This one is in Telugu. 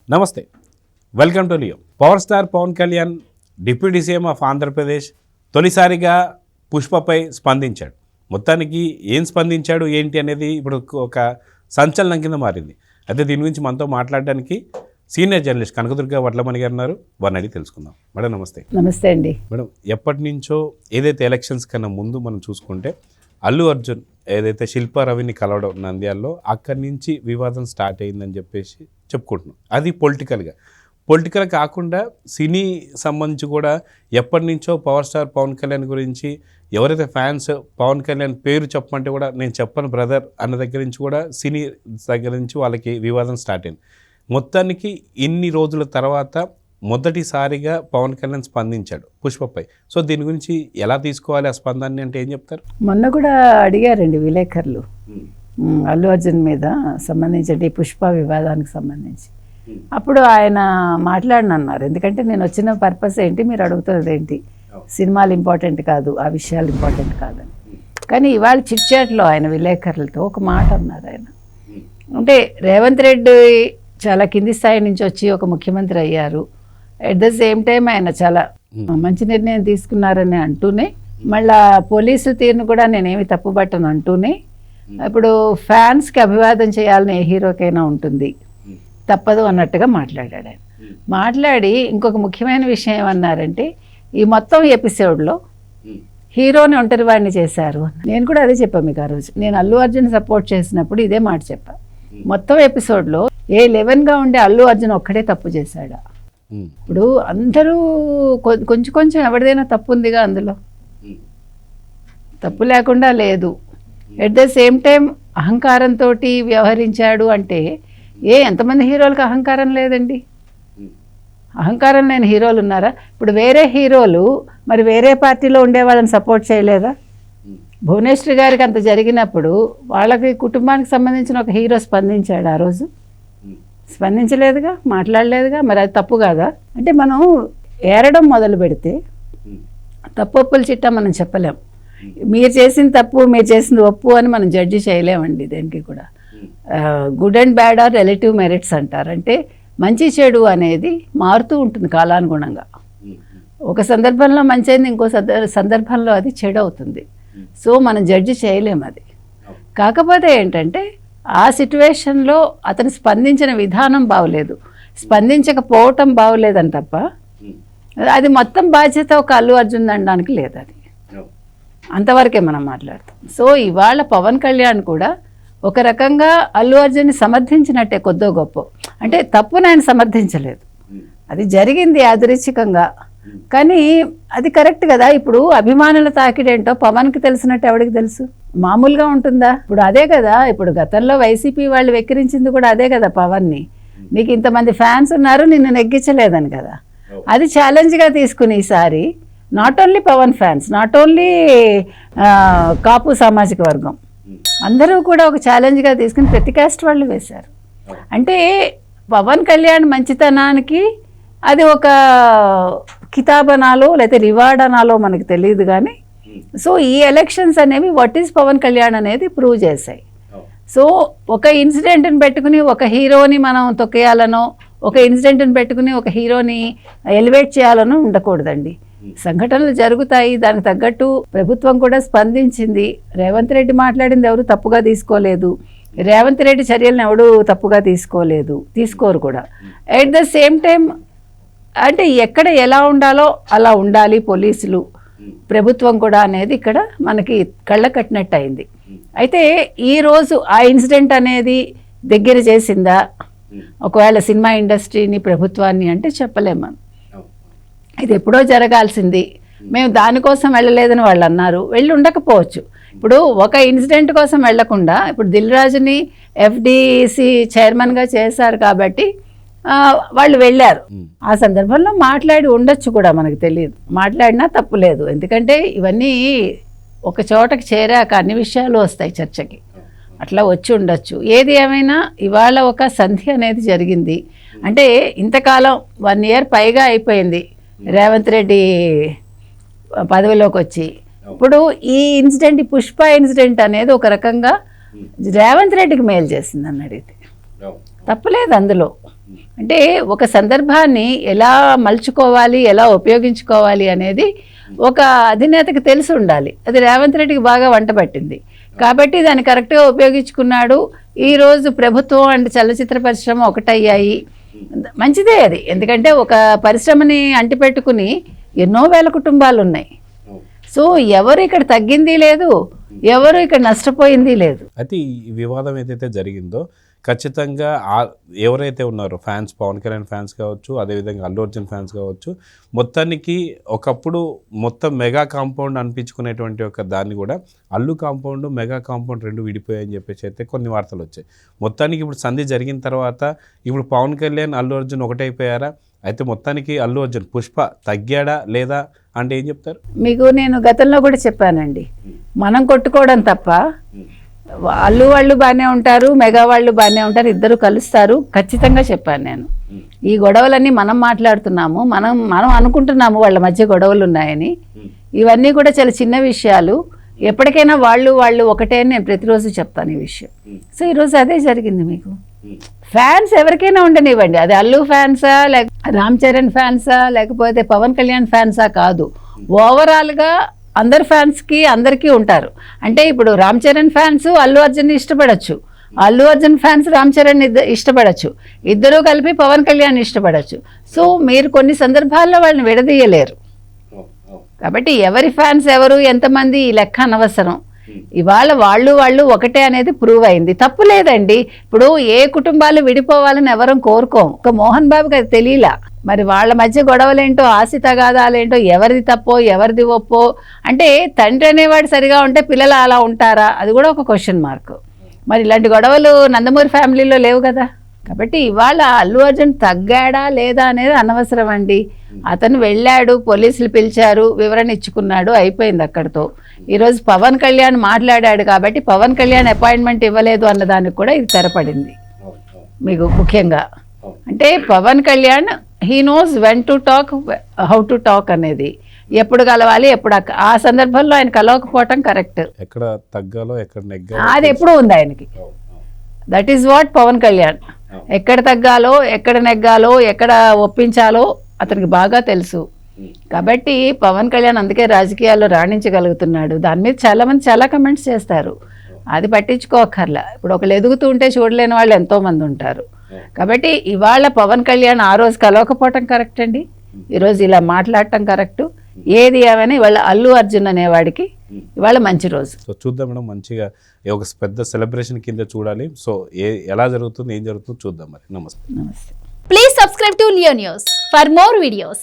నమస్తే, welcome to Leo. Power star Pawan Kalyan deputy CM of Andhra Pradesh తొలిసారిగా పుష్పపై స్పందించాడు. మొత్తానికి ఏం స్పందించాడు ఏంటి అనేది ఇప్పుడు ఒక సంచలనం కింద మారింది. అయితే దీని గురించి మనతో మాట్లాడడానికి సీనియర్ జర్నలిస్ట్ కనకదుర్గ వడ్లమణి గారు ఉన్నారు. వారిని అడిగి తెలుసుకుందాం. మేడం నమస్తే. నమస్తే అండి. మేడం, ఎప్పటి నుంచో ఏదైతే ఎలక్షన్స్ కన్నా ముందు మనం చూసుకుంటే అల్లు అర్జున్ ఏదైతే శిల్పా రవిని కలవడం నంద్యాలలో, అక్కడి నుంచి వివాదం స్టార్ట్ అయిందని చెప్పేసి చెప్పుకుంటున్నాం. అది పొలిటికల్ కాకుండా సినీ సంబంధించి కూడా ఎప్పటి నుంచో పవర్ స్టార్ పవన్ కళ్యాణ్ గురించి ఎవరైతే ఫ్యాన్స్ పవన్ కళ్యాణ్ పేరు చెప్పమంటే కూడా నేను చెప్పను బ్రదర్ అన్న దగ్గర నుంచి కూడా సినీ దగ్గర నుంచి వాళ్ళకి వివాదం స్టార్ట్ అయింది. మొత్తానికి ఇన్ని రోజుల తర్వాత మొదటిసారిగా పవన్ కళ్యాణ్ స్పందించాడు పుష్పపై. సో దీని గురించి ఎలా తీసుకోవాలి ఆ స్పందనని అంటే ఏం చెప్తారు? మొన్న కూడా అడిగారండి విలేకరులు అల్లు అర్జున్ మీద సంబంధించి పుష్ప వివాదానికి సంబంధించి. అప్పుడు ఆయన మాట్లాడనన్నారు. ఎందుకంటే నేను వచ్చిన పర్పస్ ఏంటి, మీరు అడుగుతున్నది ఏంటి, సినిమాలు ఇంపార్టెంట్ కాదు, ఆ విషయాలు ఇంపార్టెంట్ కాదని. కానీ ఇవాళ చిట్ చాట్లో ఆయన విలేకరులతో ఒక మాట అన్నారు. ఆయన అంటే రేవంత్ రెడ్డి చాలా కింది స్థాయి నుంచి వచ్చి ఒక ముఖ్యమంత్రి అయ్యారు. అట్ ద సేమ్ టైం ఆయన చాలా మంచి నిర్ణయం తీసుకున్నారని అంటూనే, మళ్ళా పోలీసు తీరును కూడా నేనేమి తప్పుపట్టను అంటూనే, ఇప్పుడు ఫ్యాన్స్కి అభివాదం చేయాలని ఏ హీరోకైనా ఉంటుంది, తప్పదు అన్నట్టుగా మాట్లాడాడు ఆయన. మాట్లాడి ఇంకొక ముఖ్యమైన విషయం ఏమన్నారంటే, ఈ మొత్తం ఎపిసోడ్లో హీరోని ఒంటరి వాడిని చేశారు. నేను కూడా అదే చెప్పాను మీకు ఆ రోజు. నేను అల్లు అర్జున్ సపోర్ట్ చేసినప్పుడు ఇదే మాట చెప్పా. మొత్తం ఎపిసోడ్లో A11గా ఉండే అల్లు అర్జున్ ఒక్కడే తప్పు చేశాడా? ఇప్పుడు అందరూ కొంచెం ఎవరిదైనా తప్పు ఉందిగా, అందులో తప్పు లేకుండా లేదు. ఎట్ ద సేమ్ టైం అహంకారంతో వ్యవహరించాడు అంటే ఎంతమంది హీరోలకు అహంకారం లేదండి? అహంకారం లేని హీరోలు ఉన్నారా? ఇప్పుడు వేరే హీరోలు మరి వేరే పార్టీలో ఉండే వాళ్ళని సపోర్ట్ చేయలేదా? భువనేశ్వరి గారికి అంత జరిగినప్పుడు వాళ్ళకి కుటుంబానికి సంబంధించిన ఒక హీరో స్పందించాడు. ఆ రోజు స్పందించలేదుగా, మాట్లాడలేదుగా. మరి అది తప్పు కాదా? అంటే మనం ఏరడం మొదలు పెడితే తప్పొప్పుల చిట్టా మనం చెప్పలేం. మీరు చేసిన తప్పు, మీరు చేసింది ఒప్పు అని మనం జడ్జి చేయలేమండి. దేనికి కూడా good and bad or relative merits అంటారు. అంటే మంచి చెడు అనేది మారుతూ ఉంటుంది కాలానుగుణంగా. ఒక సందర్భంలో మంచి అయింది, ఇంకో సందర్భంలో అది చెడు అవుతుంది. సో మనం జడ్జి చేయలేము అది. కాకపోతే ఏంటంటే ఆ సిట్యువేషన్లో అతను స్పందించిన విధానం బాగోలేదు, స్పందించకపోవటం బాగోలేదని తప్ప అది మొత్తం బాధ్యత ఒక అల్లు అర్జున్ అనడానికి లేదు. అది అంతవరకే మనం మాట్లాడతాం. సో ఇవాళ పవన్ కళ్యాణ్ కూడా ఒక రకంగా అల్లు అర్జున్ని సమర్థించినట్టే కొద్దో గొప్ప. అంటే తప్పును ఆయన సమర్థించలేదు, అది జరిగింది యాదృచ్ఛికంగా. కానీ అది కరెక్ట్ కదా. ఇప్పుడు అభిమానుల తాకిడేంటో పవన్కి తెలిసినట్టు ఎవరికి తెలుసు? మామూలుగా ఉంటుందా? ఇప్పుడు అదే కదా, ఇప్పుడు గతంలో వైసీపీ వాళ్ళు వెక్కిరించింది కూడా అదే కదా పవన్ని. నీకు ఇంతమంది ఫ్యాన్స్ ఉన్నారు, నిన్ను నెగ్గించలేదని కదా. అది ఛాలెంజ్గా తీసుకుని ఈసారి not only Pawan fans, not only Kapu సామాజిక వర్గం, అందరూ కూడా ఒక ఛాలెంజ్గా తీసుకుని ప్రతి కాస్ట్ వాళ్ళు వేశారు. అంటే పవన్ కళ్యాణ్ మంచితనానికి అది ఒక కితాబ్ అనాలో లేకపోతే రివార్డ్ అనాలో మనకు తెలియదు. కానీ సో ఈ ఎలక్షన్స్ అనేవి వాట్ ఈజ్ పవన్ కళ్యాణ్ అనేది ప్రూవ్ చేశాయి. సో ఒక ఇన్సిడెంట్ని పెట్టుకుని ఒక హీరోని మనం తొక్కేయాలనో, ఒక ఇన్సిడెంట్ని పెట్టుకుని ఒక హీరోని ఎలివేట్ చేయాలనో ఉండకూడదండి. సంఘటనలు జరుగుతాయి, దానికి తగ్గట్టు ప్రభుత్వం కూడా స్పందించింది. రేవంత్ రెడ్డి మాట్లాడింది ఎవరు తప్పుగా తీసుకోలేదు, రేవంత్ రెడ్డి చర్యలను ఎవడు తప్పుగా తీసుకోరు కూడా. ఎట్ ద సేమ్ టైం అంటే ఎక్కడ ఎలా ఉండాలో అలా ఉండాలి పోలీసులు, ప్రభుత్వం కూడా అనేది ఇక్కడ మనకి కళ్ళ కట్టినట్టు అయింది. అయితే ఈరోజు ఆ ఇన్సిడెంట్ అనేది దగ్గర చేసిందా ఒకవేళ సినిమా ఇండస్ట్రీని, ప్రభుత్వాన్ని అంటే చెప్పలేము మనం. ఇది ఎప్పుడో జరగాల్సింది, మేము దానికోసం వెళ్ళలేదని వాళ్ళు అన్నారు, వెళ్ళి ఉండకపోవచ్చు. ఇప్పుడు ఒక ఇన్సిడెంట్ కోసం వెళ్లకుండా ఇప్పుడు దిల్ రాజుని FDC చైర్మన్గా చేశారు కాబట్టి వాళ్ళు వెళ్ళారు. ఆ సందర్భంలో మాట్లాడి ఉండొచ్చు కూడా, మనకు తెలియదు. మాట్లాడినా తప్పు లేదు, ఎందుకంటే ఇవన్నీ ఒక చోటకి చేరాక అన్ని విషయాలు వస్తాయి చర్చకి, అట్లా వచ్చి ఉండొచ్చు. ఏది ఏమైనా ఇవాళ ఒక సంధి అనేది జరిగింది. అంటే ఇంతకాలం 1 year పైగా అయిపోయింది రేవంత్ రెడ్డి పదవిలోకి వచ్చి. ఇప్పుడు ఈ ఇన్సిడెంట్, ఈ పుష్ప ఇన్సిడెంట్ అనేది ఒక రకంగా రేవంత్ రెడ్డికి మేలు చేసింది అని అడిగితే తప్పులేదు అందులో. అంటే ఒక సందర్భాన్ని ఎలా మలుచుకోవాలి, ఎలా ఉపయోగించుకోవాలి అనేది ఒక అధినేతకి తెలిసి ఉండాలి. అది రేవంత్ రెడ్డికి బాగా వంట పట్టింది కాబట్టి దాన్ని కరెక్ట్గా ఉపయోగించుకున్నాడు. ఈరోజు ప్రభుత్వం అండ్ చలనచిత్ర పరిశ్రమ ఒకటయ్యాయి, మంచిదే అది. ఎందుకంటే ఒక పరిశ్రమని అంటిపెట్టుకుని ఎన్నో వేల కుటుంబాలు ఉన్నాయి. సో ఎవరు ఇక్కడ తగ్గింది లేదు, ఎవరు ఇక్కడ నష్టపోయింది లేదు. అయితే ఈ వివాదం ఏదైతే జరిగిందో ఖచ్చితంగా ఎవరైతే ఉన్నారో ఫ్యాన్స్, పవన్ కళ్యాణ్ ఫ్యాన్స్ కావచ్చు, అదేవిధంగా అల్లు అర్జున్ ఫ్యాన్స్ కావచ్చు, మొత్తానికి ఒకప్పుడు మొత్తం మెగా కాంపౌండ్ అనిపించుకునేటువంటి ఒక దాన్ని కూడా అల్లు కాంపౌండ్, మెగా కాంపౌండ్ రెండు విడిపోయాయని చెప్పేసి అయితే కొన్ని వార్తలు వచ్చాయి. మొత్తానికి ఇప్పుడు సంధి జరిగిన తర్వాత ఇప్పుడు పవన్ కళ్యాణ్, అల్లు అర్జున్ ఒకటైపోయారా? అయితే మొత్తానికి అల్లు అర్జున్ పుష్ప తగ్గాడా లేదా అంటే ఏం చెప్తారు? మీకు నేను గతంలో కూడా చెప్పానండి, మనం కొట్టుకోవడం తప్ప అల్లు వాళ్ళు బాగానే ఉంటారు, మెగా వాళ్ళు బాగానే ఉంటారు, ఇద్దరు కలుస్తారు ఖచ్చితంగా చెప్పాను నేను. ఈ గొడవలన్నీ మనం మాట్లాడుతున్నాము, మనం అనుకుంటున్నాము వాళ్ళ మధ్య గొడవలు ఉన్నాయని. ఇవన్నీ కూడా చాలా చిన్న విషయాలు. ఎప్పటికైనా వాళ్ళు ఒకటే అని నేను ప్రతిరోజు చెప్తాను ఈ విషయం. సో ఈరోజు అదే జరిగింది. మీకు ఫ్యాన్స్ ఎవరికైనా ఉండనివ్వండి, అది అల్లు ఫ్యాన్సా, లేక రామ్ చరణ్ ఫ్యాన్సా, లేకపోతే పవన్ కళ్యాణ్ ఫ్యాన్సా కాదు, ఓవరాల్గా అందరు ఫ్యాన్స్కి అందరికీ ఉంటారు. అంటే ఇప్పుడు రామ్ చరణ్ ఫ్యాన్స్ అల్లు అర్జున్ ఇష్టపడచ్చు, అల్లు అర్జున్ ఫ్యాన్స్ రామ్ చరణ్ ఇష్టపడచ్చు, ఇద్దరూ కలిపి పవన్ కళ్యాణ్ ఇష్టపడచ్చు. సో మీరు కొన్ని సందర్భాల్లో వాళ్ళని విడదీయలేరు. కాబట్టి ఎవరి ఫ్యాన్స్ ఎవరు, ఎంతమంది ఈ లెక్క అనవసరం. ఇవాళ వాళ్ళు ఒకటే అనేది ప్రూవ్ అయింది. తప్పు లేదండి. ఇప్పుడు ఏ కుటుంబాలు విడిపోవాలని ఎవరం కోరుకోం. ఒక మోహన్ బాబుకి అది తెలియలా. మరి వాళ్ళ మధ్య గొడవలేంటో, ఆస్తి తగాదాలేంటో, ఎవరిది తప్పో ఎవరిది ఒప్పో. అంటే తండ్రి అనేవాడు సరిగా ఉంటే పిల్లలు అలా ఉంటారా, అది కూడా ఒక క్వశ్చన్ మార్క్. మరి ఇలాంటి గొడవలు నందమూరి ఫ్యామిలీలో లేవు కదా. కాబట్టి ఇవాళ అల్లు అర్జున్ తగ్గాడా లేదా అనేది అనవసరం అండి. అతను వెళ్ళాడు, పోలీసులు పిలిచారు, వివరణ ఇచ్చుకున్నాడు, అయిపోయింది అక్కడితో. ఈరోజు పవన్ కళ్యాణ్ మాట్లాడాడు కాబట్టి పవన్ కళ్యాణ్ అపాయింట్మెంట్ ఇవ్వలేదు అన్నదానికి కూడా ఇది తెరపడింది. మీకు ముఖ్యంగా అంటే Pawan Kalyan he knows when to talk, how to talk అనేది, ఎప్పుడు కలవాలి, ఎప్పుడు ఆ సందర్భంలో ఆయన కలవకపోవటం కరెక్ట్. ఎక్కడ తగ్గాలో ఎక్కడ నెగ్గాలో అది ఎప్పుడు ఉంది ఆయనకి. That is what Pawan Kalyan. ఎక్కడ తగ్గాలో, ఎక్కడ నెగ్గాలో, ఎక్కడ ఒప్పించాలో అతనికి బాగా తెలుసు. కాబట్టి పవన్ కళ్యాణ్ అందుకే రాజకీయాల్లో రాణించగలుగుతున్నాడు. దాని మీద చాలామంది చాలా కమెంట్స్ చేస్తారు, అది పట్టించుకోకర్లా. ఇప్పుడు ఒకళ్ళు ఎదుగుతూ ఉంటే చూడలేని వాళ్ళు ఎంతోమంది ఉంటారు. కాబట్టి ఇవాళ పవన్ కళ్యాణ్ ఆ రోజు కలవకపోవటం కరెక్ట్ అండి, ఈరోజు ఇలా మాట్లాడటం కరెక్టు. ఏది ఏమైనా ఇవాళ అల్లు అర్జున్ అనేవాడికి ఇవాళ మంచి రోజు. సో చూద్దాం మేడం, మంచిగా ఒక పెద్ద సెలబ్రేషన్ కింద చూడాలి. సో ఎలా జరుగుతుంది, ఏం జరుగుతుందో చూద్దాం మరి. నమస్తే. నమస్తే. Please subscribe to Leo News for more videos.